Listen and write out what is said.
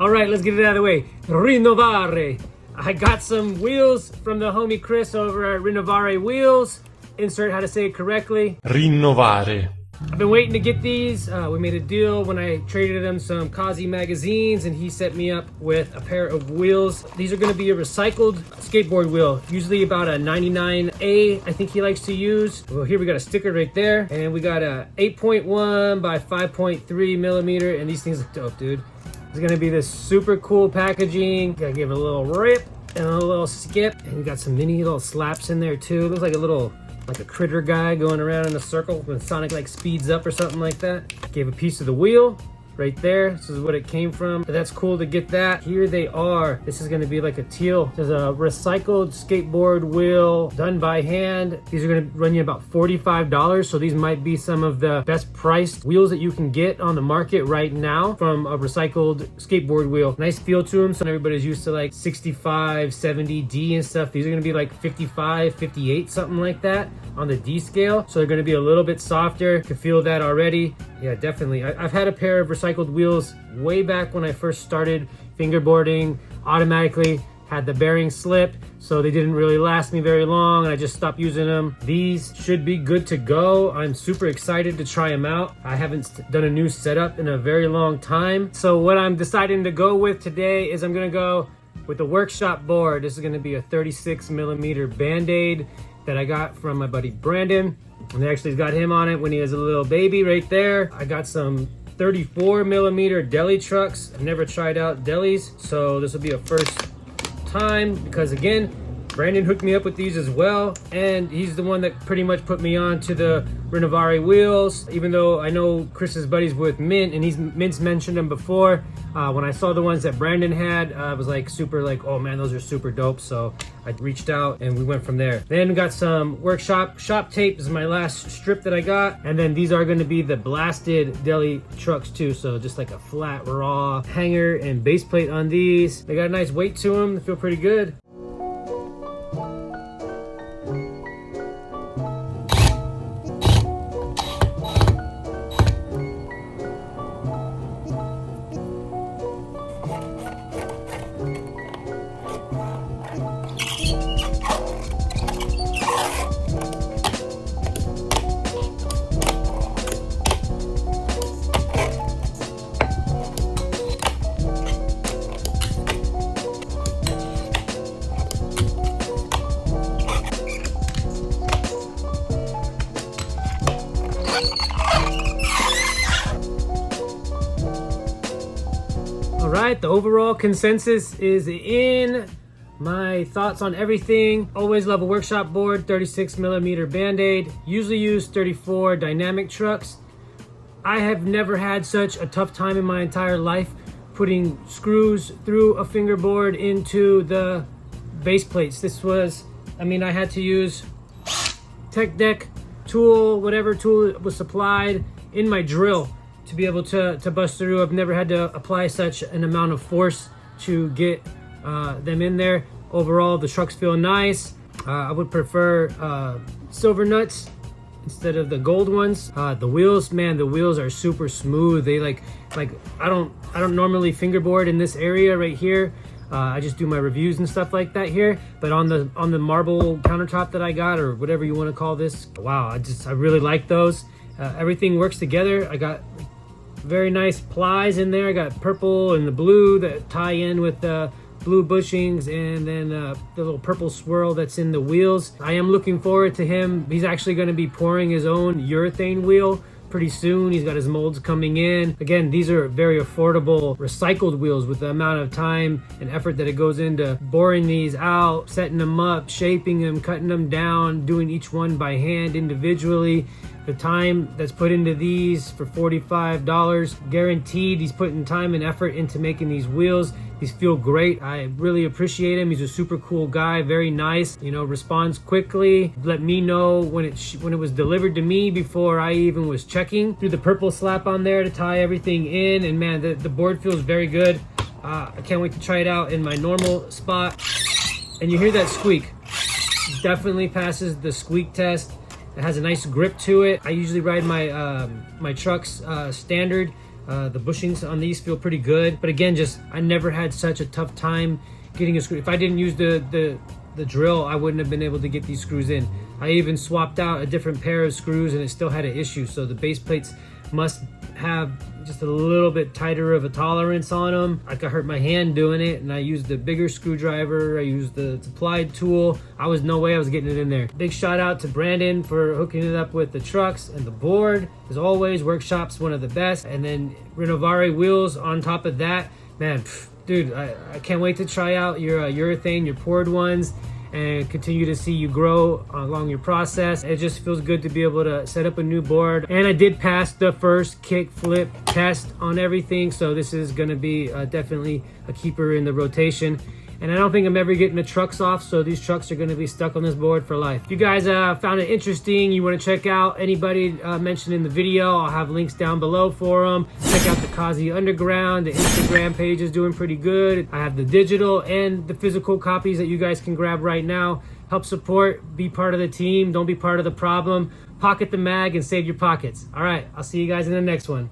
All right, let's get it out of the way. Rinnovare. I got some wheels from the homie Chris over at Rinnovare Wheelz. Insert how to say it correctly. Rinnovare. I've been waiting to get these. We made a deal when I traded him some Kazi magazines and he set me up with a pair of wheels. These are gonna be a recycled skateboard wheel, usually about a 99A, I think he likes to use. Well, here we got a sticker right there. And we got a 8.1 by 5.3 millimeter, and these things look dope, dude. It's gonna be this super cool packaging. Gotta give it a little rip and a little skip. And we got some mini little slaps in there too. Looks like a little, like a critter guy going around in a circle when Sonic like speeds up or something like that. Gave a piece of the wheel right there. This is what it came from. But that's cool to get that. Here they are. This is gonna be like a teal. There's a recycled skateboard wheel done by hand. These are gonna run you about $45. So these might be some of the best priced wheels that you can get on the market right now from a recycled skateboard wheel. Nice feel to them. So everybody's used to like 65, 70D and stuff. These are gonna be like 55, 58, something like that on the D scale. So they're gonna be a little bit softer. You can feel that already. Yeah, definitely. I've had a pair of recycled wheels way back when I first started fingerboarding. Automatically had the bearing slip, so they didn't really last me very long, and I just stopped using them. These should be good to go. I'm super excited to try them out. I haven't done a new setup in a very long time. So what I'm deciding to go with today is I'm gonna go with the Wrkshp board. This is gonna be a 36 millimeter Band-Aid that I got from my buddy Brandon. And they actually got him on it when he was a little baby right there. I got some 34 millimeter deli trucks. I've never tried out delis, so this will be a first time because again, Brandon hooked me up with these as well, and he's the one that pretty much put me on to the Rinnovare Wheelz. Even though I know Chris's buddies with Mint, and Mint's mentioned them before. When I saw the ones that Brandon had, I was like super like, oh man, those are super dope. So I reached out and we went from there. Then we got some Wrkshp shop tape. This is my last strip that I got. And then these are gonna be the blasted deli trucks too. So just like a flat raw hanger and base plate on these. They got a nice weight to them. They feel pretty good. Alright, the overall consensus is in. My thoughts on everything. Always love a Wrkshp board, 36 millimeter Band-Aid. Usually use 34 dynamic trucks. I have never had such a tough time in my entire life putting screws through a fingerboard into the base plates. This was, I mean, I had to use tech deck tool, whatever tool was supplied in my drill to be able to bust through. I've never had to apply such an amount of force to get them in there. Overall, the trucks feel nice. I would prefer silver nuts instead of the gold ones. The wheels, man, the wheels are super smooth. They like I don't normally fingerboard in this area right here. I just do my reviews and stuff like that here. But on the marble countertop that I got, or whatever you want to call this, wow, I really like those. Everything works together. I got very nice plies in there. I got purple and the blue that tie in with the blue bushings, and then the little purple swirl that's in the wheels. I am looking forward to him. He's actually going to be pouring his own urethane wheel pretty soon. He's got his molds coming in. Again, these are very affordable recycled wheels with the amount of time and effort that it goes into boring these out, setting them up, shaping them, cutting them down, doing each one by hand individually. The time that's put into these for $45, guaranteed. He's putting time and effort into making these wheels. These feel great. I really appreciate him. He's a super cool guy, very nice, you know, responds quickly. Let me know when it was delivered to me before I even was checking. Threw the purple slap on there to tie everything in, and man, the board feels very good. I can't wait to try it out in my normal spot. And you hear that squeak. It definitely passes the squeak test. It has a nice grip to it. I usually ride my my trucks standard The bushings on these feel pretty good, but again, just I never had such a tough time getting a screw. If I didn't use the drill, I wouldn't have been able to get these screws in. I even swapped out a different pair of screws and it still had an issue. So the base plates must have just a little bit tighter of a tolerance on them. I hurt my hand doing it, and I used the bigger screwdriver. I used the supplied tool. No way I was getting it in there. Big shout out to Brandon for hooking it up with the trucks and the board. As always, Wrkshp's one of the best. And then Rinnovare Wheelz on top of that. Man, dude, I can't wait to try out your urethane, your poured ones, and continue to see you grow along your process. It just feels good to be able to set up a new board. And I did pass the first kick flip test on everything, so this is gonna be definitely a keeper in the rotation. And I don't think I'm ever getting the trucks off, so these trucks are gonna be stuck on this board for life. If you guys found it interesting, you wanna check out anybody mentioned in the video, I'll have links down below for them. Check out the Kazi Underground. The Instagram page is doing pretty good. I have the digital and the physical copies that you guys can grab right now. Help support, be part of the team, don't be part of the problem. Pocket the mag and save your pockets. All right, I'll see you guys in the next one.